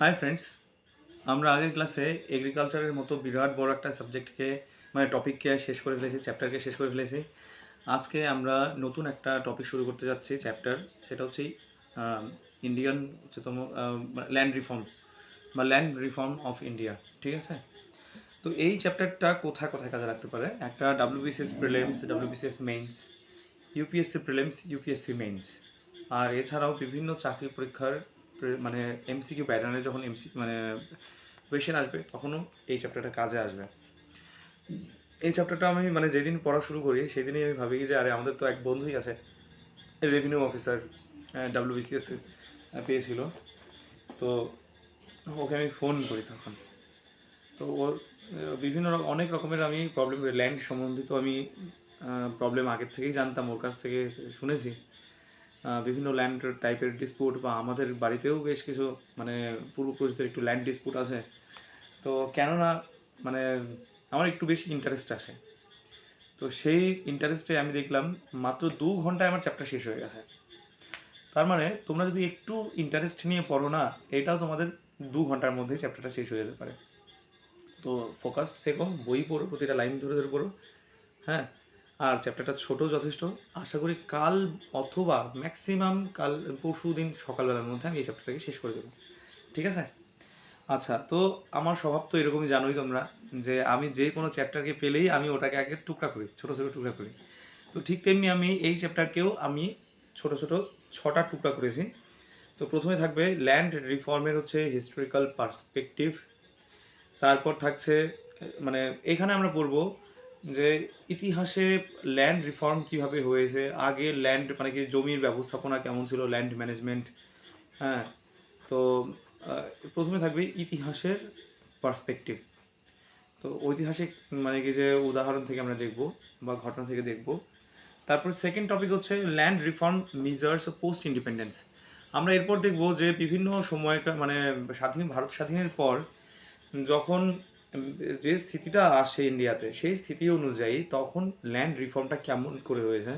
Hi friends, আমরা আগের ক্লাসে এগ্রিকালচারের মতো বিরাট বড় একটা সাবজেক্টকে মানে টপিককে শেষ করে ফেলেছি, চ্যাপ্টারকে শেষ করে ফেলেছি। আজকে আমরা নতুন একটা টপিক শুরু করতে যাচ্ছি চ্যাপ্টার, সেটা হচ্ছে ইন্ডিয়ান উচ্চতম ল্যান্ড রিফর্ম বা ল্যান্ড রিফর্ম অফ ইন্ডিয়া। ঠিক আছে, তো এই চ্যাপ্টারটা কোথায় কোথায় কাজে লাগতে পারে? একটা WBCS prelims, WBCS mains, UPSC prelims, UPSC mains, আর এছাড়াও বিভিন্ন চাকরি পরীক্ষার মানে এমসিকিউ প্যাটার্নে যখন মানে কোয়েশ্চেন আসবে তখনও এই চ্যাপ্টারটা কাজে আসবে। এই চ্যাপ্টারটা আমি মানে যেদিন পড়া শুরু করি সেদিনই আমি ভাবি যে আরে আমাদের তো এক বন্ধুই আছে, রেভিনিউ অফিসার, ডাব্লিউবিসিএস পেয়েছিল। তো ওকে আমি ফোন করি তখন, তো ওর বিভিন্ন অনেক রকমের আমি প্রবলেম, ল্যান্ড সম্বন্ধিত আমি প্রবলেম আগের থেকেই জানতাম, ওর কাছ থেকে শুনেছি। বিভিন্ন ল্যান্ড টাইপের ডিসপুট বা আমাদের বাড়িতেও বেশ কিছু মানে পূর্বপুরুষদের একটু ল্যান্ড ডিসপুট আছে। তো কেননা মানে আমার একটু বেশি ইন্টারেস্ট আসে, তো সেই ইন্টারেস্টে আমি দেখলাম মাত্র 2 ঘন্টায় আমার চ্যাপ্টার শেষ হয়ে গেছে। তার মানে তোমরা যদি একটু ইন্টারেস্ট নিয়ে পড়ো না, এটাও তোমাদের 2 ঘন্টার মধ্যেই চ্যাপ্টারটা শেষ হয়ে যেতে পারে। তো ফোকাসড থেকো, বই পড়ো, প্রতিটা লাইন ধরে ধরে পড়ো। হ্যাঁ, আর চ্যাপ্টারটা ছোট যথেষ্ট। আশা করি কাল অথবা ম্যাক্সিমাম কাল পরশু দিন সকালবেলার মধ্যে আমি এই চ্যাপ্টারটাকে শেষ করে দেবো। ঠিক আছে? আচ্ছা, তো আমার স্বভাব তো এরকমই, জানোই তোমরা, যে আমি যে কোনো চ্যাপ্টারকে পেলেই আমি ওটাকে আগে টুকরা করি, ছোটো ছোটো টুকরা করি। তো ঠিক তেমনি আমি এই চ্যাপ্টারকেও আমি ছোটো ছোটো 6টা টুকরা করেছি। তো প্রথমে থাকবে ল্যান্ড রিফর্মের হচ্ছে হিস্টোরিক্যাল পার্সপেক্টিভ। তারপর থাকছে মানে এখানে আমরা পড়বো যে ইতিহাসে ল্যান্ড রিফর্ম কিভাবে হয়েছে, আগে ল্যান্ড মানে কি জমির ব্যবস্থাপনা কেমন ছিল, ল্যান্ড ম্যানেজমেন্ট। হ্যাঁ, তো প্রথমে থাকবে ইতিহাসের পার্সপেক্টিভ। তো ঐতিহাসিক মানে কি যে উদাহরণ থেকে আমরা দেখব বা ঘটনা থেকে দেখব। তারপর সেকেন্ড টপিক হচ্ছে land reform measures post independence. আমরা এরপর দেখব যে বিভিন্ন সময়কার মানে ভারত স্বাধীনের পর যখন যে স্থিতিটা আসে ইন্ডিয়াতে, সেই স্থিতি অনুযায়ী তখন ল্যান্ড রিফর্মটা কেমন করে হয়েছে,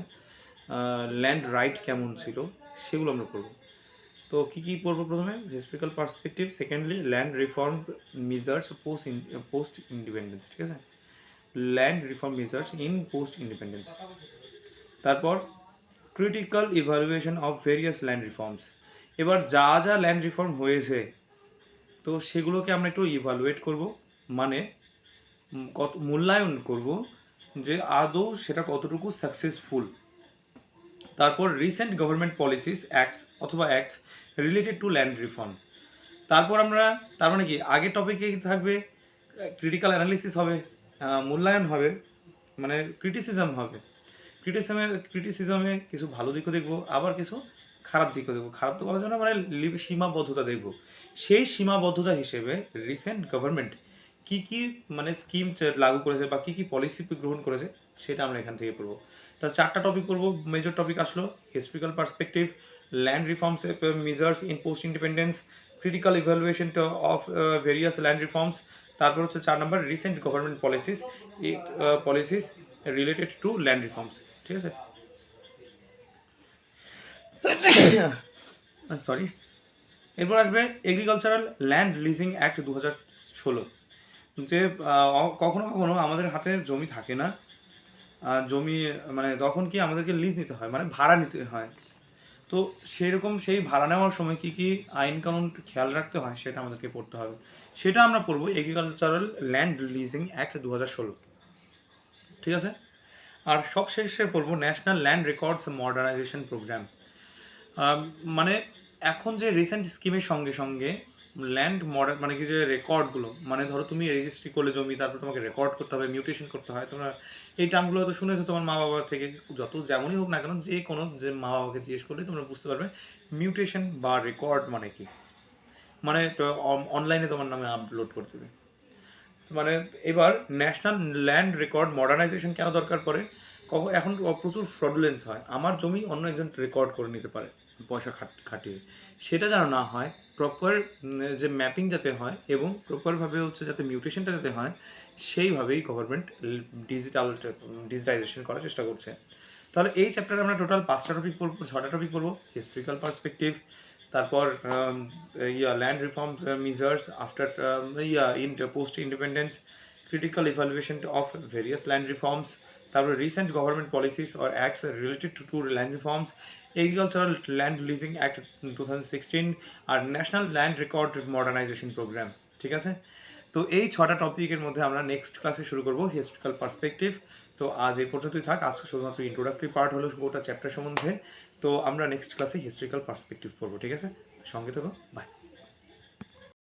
ল্যান্ড রাইট কেমন ছিল, সেগুলো আমরা পড়ব। তো কী কী পড়বো? প্রথমে historical perspective, secondly land reform measures post independence. ঠিক আছে, land reform measures in post independence. তারপর critical evaluation of various land reforms. এবার যা যা ল্যান্ড রিফর্ম হয়েছে তো সেগুলোকে আমরা একটু ইভ্যালুয়েট করব, মানে কত মূল্যায়ন করব যে আদৌ সেটা কতটুকু সাকসেসফুল। তারপর রিসেন্ট গভর্নমেন্ট পলিসিস অ্যাক্টস অথবা acts related to land reform. তারপর আমরা তার মানে কি আগের টপিকে থাকবে ক্রিটিক্যাল অ্যানালিসিস হবে, মূল্যায়ন হবে, মানে ক্রিটিসিজম হবে। ক্রিটিসিজমে কিছু ভালো দিকও দেখবো, আবার কিছু খারাপ দিকও দেখবো। খারাপ তো বলার জন্য মানে সীমাবদ্ধতা দেখবো। সেই সীমাবদ্ধতা হিসেবে রিসেন্ট গভর্নমেন্ট কী কী মানে স্কিম লাগু করেছে বা কী কী পলিসি গ্রহণ করেছে সেটা আমরা এখান থেকে পড়বো। তাহলে 4টা টপিক পড়বো। মেজর টপিক আসলো historical perspective, land reforms measures in post independence, critical evaluation of various land reforms. তারপর হচ্ছে 4 নম্বর recent government policies related to land reforms. ঠিক আছে, সরি। এরপর আসবে এগ্রিকালচারাল ল্যান্ড লিজিং অ্যাক্ট 2016। যে কখনো কখনো আমাদের হাতে জমি থাকে না, জমি মানে তখন কি আমাদেরকে লিজ নিতে হয়, মানে ভাড়া নিতে হয়। তো সেরকম সেই ভাড়া নেওয়ার সময় কী কী আইন কানুন খেয়াল রাখতে হয় সেটা আমাদেরকে পড়তে হবে। সেটা আমরা পড়বো এগ্রিকালচারাল ল্যান্ড লিজিং অ্যাক্ট 2016। ঠিক আছে, আর সবশেষে পড়বো national land records modernization programme. মানে এখন যে রিসেন্ট স্কিমের সঙ্গে সঙ্গে ল্যান্ড মানে কি যে রেকর্ডগুলো, মানে ধরো তুমি রেজিস্ট্রি করলে জমি, তারপর তোমাকে রেকর্ড করতে হবে, মিউটেশন করতে হয়। তোমরা এই টার্মগুলো হয়তো শুনেছো তোমার মা বাবা থেকে, যত যেমনই হোক না কেন, যে কোনো যে মা বাবাকে জিজ্ঞেস করলে তোমরা বুঝতে পারবে মিউটেশন বা রেকর্ড মানে কি। মানে অনলাইনে তোমার নামে আপলোড করতে হবে। মানে এবার ন্যাশনাল ল্যান্ড রেকর্ড মডার্নাইজেশন কেন দরকার পড়ে? এখন প্রচুর ফ্রডুলেন্স হয়, আমার জমি অন্য একজন রেকর্ড করে নিতে পারে পয়সা খাটিয়ে। সেটা যেন না হয়, প্রপার যে ম্যাপিং যাতে হয় এবং প্রপারভাবে হচ্ছে যাতে মিউটেশনটা যাতে হয়, সেইভাবেই গভর্নমেন্ট ডিজিটাইজেশন করার চেষ্টা করছে। তাহলে এই চ্যাপ্টারে আমরা টোটাল 5টা টপিক পড়বো, 6টা টপিক পড়বো। হিস্টোরিক্যাল পার্সপেক্টিভ, তারপর land reform measures after in post independence, critical evaluation of various land reforms, তারপর recent government policies or acts related to land reforms, agricultural land leasing act 2016 আর national land record modernisation programme. ঠিক আছে, তো এই 6টা টপিকের মধ্যে আমরা নেক্সট ক্লাসে শুরু করব হিস্ট্রিক্যাল পার্সপেক্টিভ। তো আজ এই পর্যন্তই থাক, আজকে শুধুমাত্র ইন্ট্রোডাক্টরি পার্ট হলো গোটা চ্যাপ্টার সম্বন্ধে। তো আমরা নেক্সট ক্লাসে হিস্ট্রিক্যাল পার্সপেক্টিভ পড়বো। ঠিক আছে, সঙ্গে থাকো, বাই।